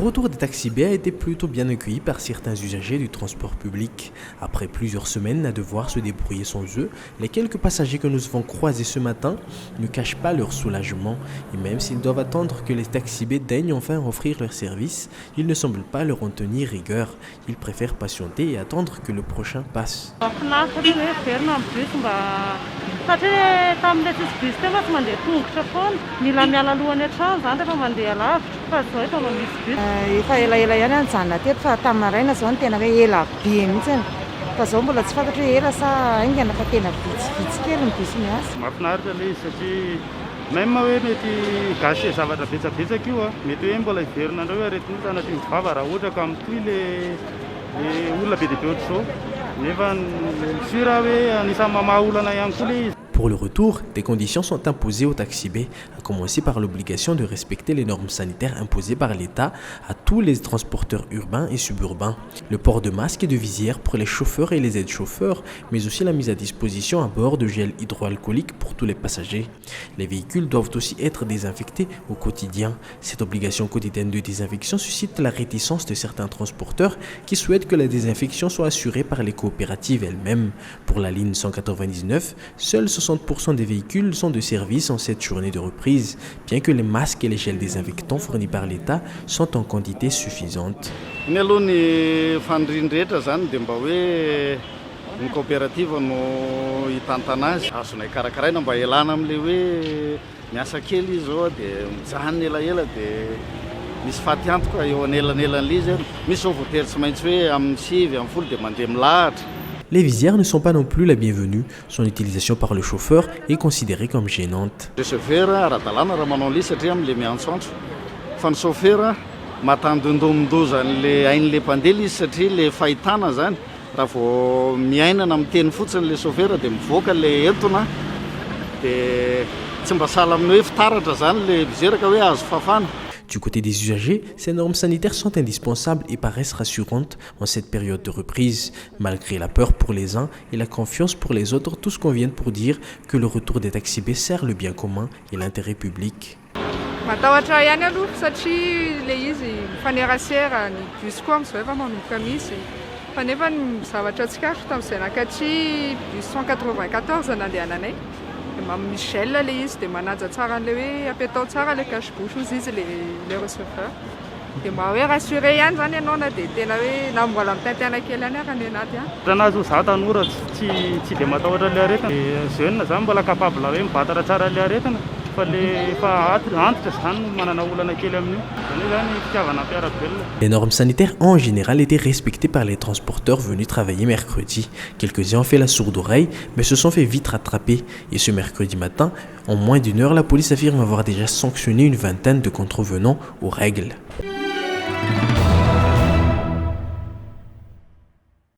retour des taxis B a été plutôt bien accueilli par certains usagers du transport public. Après plusieurs semaines à devoir se débrouiller sans eux, les quelques passagers que nous avons croisés ce matin ne cachent pas leur soulagement. Et même s'ils doivent attendre que les taxis B daignent enfin offrir leur service, ils ne semblent pas leur en tenir rigueur. Ils préfèrent patienter et attendre que le prochain passe. Efa elaela ihany nijanona teto fa tamin'ny maraina zao ny tena hoe ela be mihitsy. Fa zao mbola tsy fantatra hoe ela sa aingana fa tena vitsivitsy kely ny bus miasa. Mahafinaritra ilay izy satria même hoe mety gasy zavatra betsabetsaka io mety hoe mbola hiverina andreo hoe aretin'ny tanaty mivava raha ohatra ka mitohy le olona be dia be ohatr'izao nefa sy raha hoe anisan'ny mamaha olana ihany koa le izy. Pour le retour, des conditions sont imposées aux taxis B, à commencer par l'obligation de respecter les normes sanitaires imposées par l'État à tous les transporteurs urbains et suburbains. Le port de masques et de visières pour les chauffeurs et les aides-chauffeurs, mais aussi la mise à disposition à bord de gel hydroalcoolique pour tous les passagers. Les véhicules doivent aussi être désinfectés au quotidien. Cette obligation quotidienne de désinfection suscite la réticence de certains transporteurs qui souhaitent que la désinfection soit assurée par les coopératives elles-mêmes. Pour la ligne 199, seuls 60% des véhicules sont de service en cette journée de reprise, bien que les masques et les gels désinfectants fournis par l'État sont en quantité suffisante. Ny aloha ny faniriany rehetra zany dia mba hoe ny coopérative no hitantana azy azonay karakaraina mba ialana amin'le hoe miasa kely izy zao dia mijanona elaela dia misy faty antoka eo anelan'elan'le izy misy zao voatery tsy maintsy hoe amin'ny 9 amin'ny 10 dia mandeha milahatra. Les visières ne sont pas non plus la bienvenue. Son utilisation par le chauffeur est considérée comme gênante. Le chauffeur ara-dalàna raha manao an'ilay satria amin'le miantsoantso fa ny chauffeur matandondomindoza an'le ain'le mpandeha izy satria le fahitana zany raha vao miainana amin'ny teny fotsiny le chauffeur dia mivoaka le entona dia tsy mba sahala amin'ny hoe fitaratra zany le visière ka hoe azo fafana. Du côté des usagers, ces normes sanitaires sont indispensables et paraissent rassurantes en cette période de reprise. Malgré la peur pour les uns et la confiance pour les autres, tous conviennent pour dire que le retour des taxis B sert le bien commun et l'intérêt public. Matahotra ihany aloha satria le izy mifanerasera ny bus koa amin'izao efa manomboka misy fa nefa ny zavatra tsikafo tamin'izay nakatria bus 194 nandehananay dia misy gel le izy dia manaja tsara an'le hoe apetao tsara le cache-bouche ozy izy le receveur dia mba hoe rassuré ihany zany ianao na dia tena hoe na mbola mitaintaina kely ihany ary andeha anaty any. Raha za tanora tsy dia matahotra le aretina jeune zany mbola capable hoe mibatatra tsara le aretina fa le efa antitra zany manana olana kely amin'io zany zany fitiavana mpiarabelona. Les normes sanitaires ont en général été respectées par les transporteurs venus travailler mercredi. Quelques-uns ont fait la sourde oreille, mais se sont fait vite rattraper. Et ce mercredi matin, en moins d'une heure, la police affirme avoir déjà sanctionné une vingtaine de contrevenants aux règles.